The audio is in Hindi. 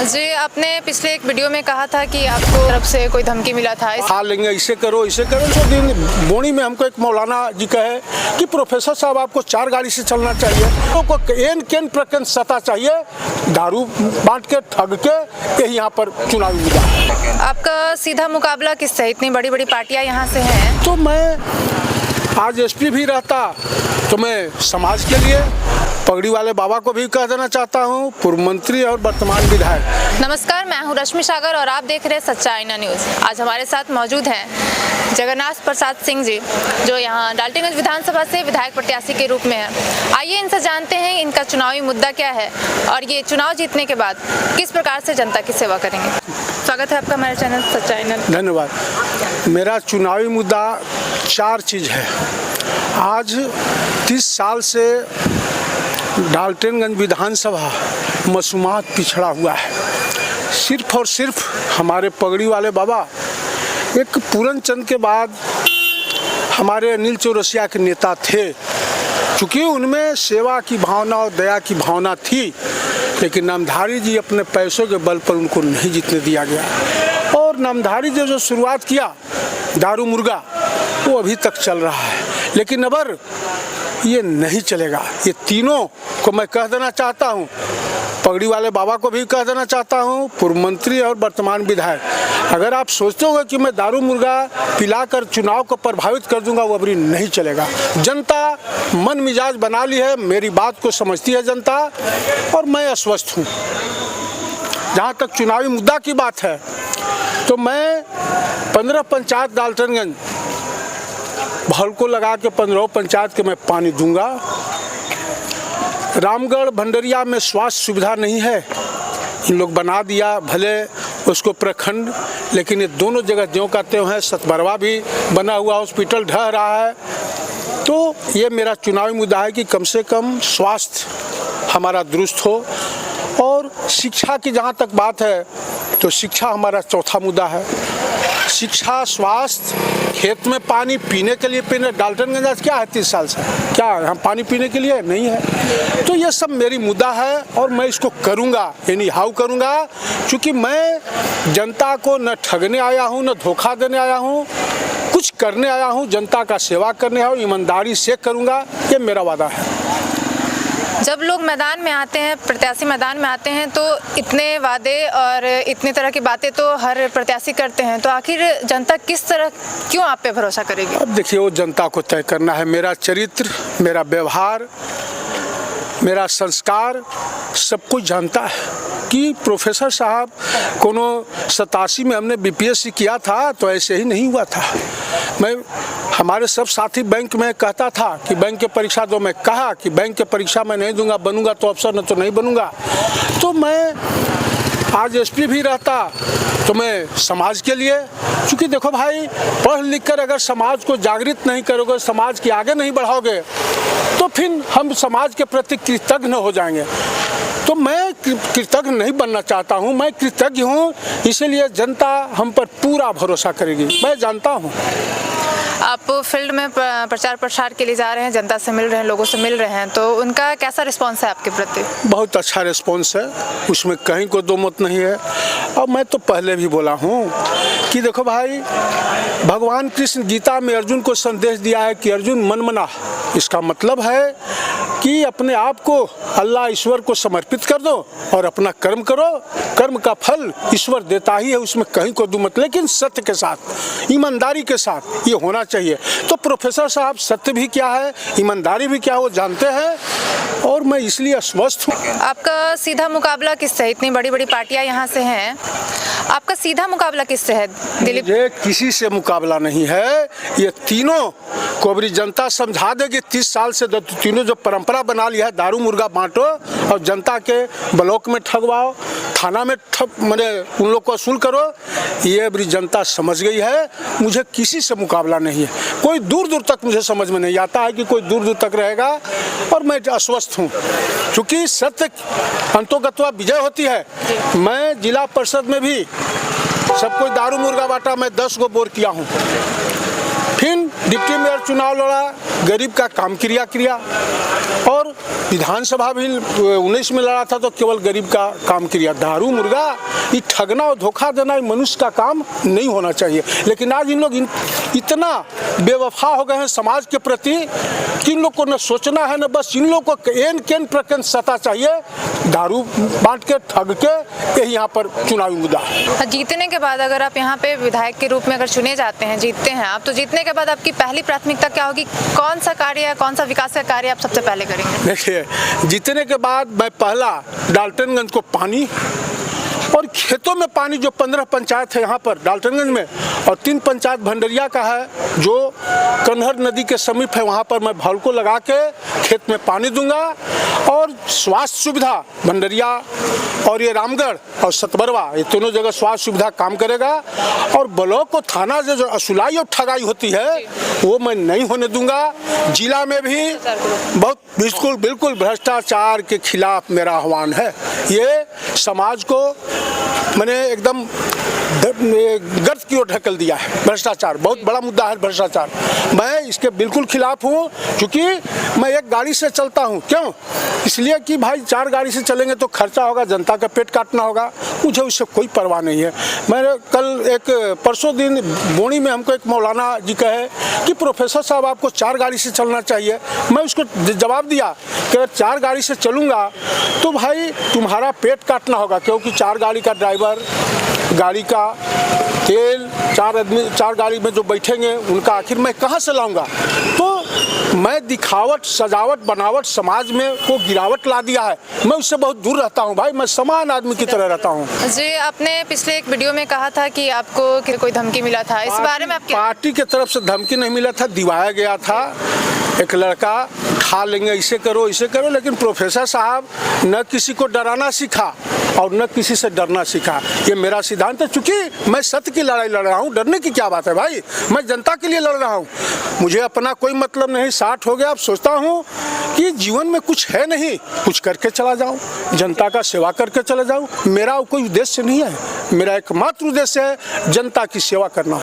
जी, आपने पिछले एक वीडियो में कहा था कि आपको तरफ से कोई धमकी मिला था। खा लेंगे, इसे करो तो दिन बोनी में हमको एक मौलाना जी कहे कि प्रोफेसर साहब आपको 4 गाड़ी से चलना चाहिए, तो एन केन प्रकरण सता चाहिए, दारू बांट के ठग के, यही यहाँ पर चुनावी मुद्दा। आपका सीधा मुकाबला किससे? इतनी बड़ी बड़ी पार्टियां यहाँ से हैं। तो मैं आज एसपी भी रहता तो मैं समाज के लिए पगड़ी वाले बाबा को भी कह देना चाहता हूँ, पूर्व मंत्री और वर्तमान विधायक। नमस्कार, मैं हूँ रश्मि सागर और आप देख रहे हैं सच्चाई ना न्यूज़। आज हमारे साथ मौजूद हैं जगन्नाथ प्रसाद सिंह जी, जो यहाँ डाल्टनगंज विधानसभा से विधायक प्रत्याशी के रूप में हैं। आइए इनसे जानते हैं इनका चुनावी मुद्दा क्या है और ये चुनाव जीतने के बाद किस प्रकार से जनता की सेवा करेंगे। स्वागत है आपका हमारे चैनल सच्चाई ना। धन्यवाद। मेरा चुनावी मुद्दा 4 चीज़ है। आज 30 साल से डाल्टनगंज विधानसभा मसूमात पिछड़ा हुआ है। सिर्फ और सिर्फ हमारे पगड़ी वाले बाबा एक पूरनचंद के बाद हमारे अनिल चौरसिया के नेता थे। चूँकि उनमें सेवा की भावना और दया की भावना थी, लेकिन नामधारी जी अपने पैसों के बल पर उनको नहीं जीतने दिया गया। और नामधारी जी जो शुरुआत किया दारू मुर्गा, वो अभी तक चल रहा है, लेकिन अबर ये नहीं चलेगा। ये तीनों को मैं कह देना चाहता हूँ, पगड़ी वाले बाबा को भी कह देना चाहता हूँ, पूर्व मंत्री और वर्तमान विधायक। अगर आप सोचते हो कि मैं दारू मुर्गा पिलाकर चुनाव को प्रभावित कर दूंगा, वो अभी नहीं चलेगा। जनता मन मिजाज बना ली है, मेरी बात को समझती है जनता, और मैं आश्वस्त हूँ। जहाँ तक चुनावी मुद्दा की बात है, तो मैं 15 पंचायत डाल्टनगंज भल को लगा के 15 पंचायत के मैं पानी दूंगा। रामगढ़ भंडरिया में स्वास्थ्य सुविधा नहीं है, इन लोग बना दिया भले उसको प्रखंड, लेकिन ये दोनों जगह ज्यों का त्यों है। सतबरवा भी बना हुआ हॉस्पिटल ढह रहा है। तो ये मेरा चुनावी मुद्दा है कि कम से कम स्वास्थ्य हमारा दुरुस्त हो। और शिक्षा की जहाँ तक बात है, तो शिक्षा हमारा चौथा मुद्दा है। शिक्षा, स्वास्थ्य, खेत में पानी पीने के लिए पीने। डाल्टनगंज आज क्या है 30 साल से? क्या हम पानी पीने के लिए नहीं है? तो ये सब मेरी मुद्दा है और मैं इसको करूँगा, यानी हाउ करूँगा, क्योंकि मैं जनता को न ठगने आया हूँ, न धोखा देने आया हूँ, कुछ करने आया हूँ, जनता का सेवा करने आया हूँ, ईमानदारी से करूँगा, ये मेरा वादा है। जब लोग मैदान में आते हैं, प्रत्याशी मैदान में आते हैं, तो इतने वादे और इतनी तरह की बातें तो हर प्रत्याशी करते हैं, तो आखिर जनता किस तरह क्यों आप पे भरोसा करेगी? अब देखिए, वो जनता को तय करना है। मेरा चरित्र, मेरा व्यवहार, मेरा संस्कार सब कुछ जानता है कि प्रोफेसर साहब कोनो 87 में हमने बीपीएससी किया था तो ऐसे ही नहीं हुआ था। मैं हमारे सब साथी बैंक में कहता था कि बैंक की परीक्षा दो, मैं कहा कि बैंक की परीक्षा मैं नहीं दूंगा, बनूंगा तो अफसर, न तो नहीं बनूंगा। तो मैं आज एसपी भी रहता तो मैं समाज के लिए, क्योंकि देखो भाई, पढ़ लिख कर अगर समाज को जागृत नहीं करोगे, समाज के आगे नहीं बढ़ाओगे, तो फिर हम समाज के प्रति कृतज्ञ हो जाएंगे। तो मैं कृतज्ञ नहीं बनना चाहता हूँ, मैं कृतज्ञ हूँ, इसलिए जनता हम पर पूरा भरोसा करेगी, मैं जानता हूँ। आप फील्ड में प्रचार प्रसार के लिए जा रहे हैं, जनता से मिल रहे हैं, लोगों से मिल रहे हैं, तो उनका कैसा रिस्पांस है आपके प्रति? बहुत अच्छा रिस्पांस है, उसमें कहीं कोई दो मत नहीं है। और मैं तो पहले भी बोला हूँ कि देखो भाई, भगवान कृष्ण गीता में अर्जुन को संदेश दिया है कि अर्जुन मन मना। इसका मतलब है कि अपने आप को अल्लाह ईश्वर को समर्पित कर दो और अपना कर्म करो। कर्म का फल ईश्वर देता ही है, उसमें कहीं को दो मत, लेकिन सत्य के साथ, ईमानदारी के साथ ये होना चाहिए। तो प्रोफेसर साहब सत्य भी क्या है, ईमानदारी भी क्या है, वो जानते हैं, और मैं इसलिए आश्वस्त हूँ। आपका सीधा मुकाबला किससे? इतनी बड़ी बड़ी पार्टियां यहाँ से हैं, आपका सीधा मुकाबला किससे है? दिलीप? ये किसी से मुकाबला नहीं है, ये तीनों को भी जनता समझा देगी। 30 साल से तीनों जो परंपरा बना लिया है, दारू मुर्गा बांटो और जनता के ब्लॉक में ठगवाओ, थाना में मैंने उन लोग को वसूल करो, ये भी जनता समझ गई है। मुझे किसी से मुकाबला नहीं है, कोई दूर दूर तक मुझे समझ में नहीं आता है कि कोई दूर दूर तक रहेगा, और मैं आश्वस्त हूँ, क्योंकि सत्य अंतोगत्वा विजय होती है। मैं जिला परिषद में भी सब कोई दारू मुर्गा बांटा, मैं 10 गो बोर किया हूँ। फिर डिप्टी मेयर चुनाव लड़ा, गरीब का काम किया और विधानसभा भी 19 में लड़ा था तो केवल गरीब का काम किया। दारू मुर्गा ये ठगना और धोखा देना मनुष्य का काम नहीं होना चाहिए। लेकिन आज इन लोग इतना बेवफा हो गए हैं समाज के प्रति कि इन लोग को न सोचना है न बस इन लोग को एन केन प्रकंड सत्ता चाहिए, दारू बांट के ठग के यही यहाँ पर चुनावी मुद्दा है। जीतने के बाद अगर आप यहाँ पे विधायक के रूप में अगर चुने जाते हैं, जीतते हैं आप, तो जीतने के बाद आपकी पहली प्राथमिकता क्या होगी? कौन सा कार्य या कौन सा विकास का कार्य आप सबसे पहले करेंगे? देखिए, जीतने के बाद मैं पहला डाल्टनगंज को पानी और खेतों में पानी, जो 15 पंचायत है यहाँ पर डाल्टनगंज में और 3 पंचायत भंडरिया का है जो कन्हर नदी के समीप है, वहाँ पर मैं भलको लगा के खेत में पानी दूंगा। और स्वास्थ्य सुविधा भंडरिया और ये रामगढ़ और सतबरवा, ये तीनों जगह स्वास्थ्य सुविधा काम करेगा। और ब्लॉक को थाना से जो असुलाई और ठगाई होती है वो मैं नहीं होने दूंगा। जिला में भी बहुत बिल्कुल भ्रष्टाचार के खिलाफ मेरा आह्वान है। ये समाज को मैंने एकदम गर्द की ओर ढकेल दिया है। भ्रष्टाचार बहुत बड़ा मुद्दा है, भ्रष्टाचार मैं इसके बिल्कुल खिलाफ हूँ। क्योंकि मैं एक गाड़ी से चलता हूँ, क्यों? इसलिए कि भाई 4 गाड़ी से चलेंगे तो खर्चा होगा, जनता का पेट काटना होगा, मुझे उससे कोई परवाह नहीं है। मैंने कल परसों दिन बोनी में हमको एक मौलाना जी कहे कि प्रोफेसर साहब आपको 4 गाड़ी से चलना चाहिए। मैं उसको जवाब दिया कि अगर 4 गाड़ी से चलूँगा तो भाई तुम्हारा पेट काटना होगा, क्योंकि 4 गाड़ी का ड्राइवर, गाड़ी का तेल, 4 आदमी 4 गाड़ी में जो बैठेंगे उनका आखिर मैं कहाँ से लाऊंगा? तो मैं दिखावट, सजावट, बनावट समाज में को गिरावट ला दिया है। मैं उससे बहुत दूर रहता हूँ भाई, मैं समान आदमी की तरह रहता हूँ। जी, आपने पिछले एक वीडियो में कहा था कि आपको कोई धमकी मिला था, इस बारे में आप क्या? पार्टी की तरफ से धमकी नहीं मिला था, दिवाया गया था एक लड़का, खा लेंगे, इसे करो इसे करो। लेकिन प्रोफेसर साहब न किसी को डराना सीखा और न किसी से डरना सीखा। ये मेरा सिद्धांत है। चूंकि मैं सत्य की लड़ाई लड़ रहा हूँ, डरने की क्या बात है भाई? मैं जनता के लिए लड़ रहा हूँ, मुझे अपना कोई मतलब नहीं। 60 हो गया, अब सोचता हूँ कि जीवन में कुछ है नहीं, कुछ करके चला जाऊँ, जनता का सेवा करके चला जाऊँ। मेरा कोई उद्देश्य नहीं है, मेरा एकमात्र उद्देश्य है जनता की सेवा करना।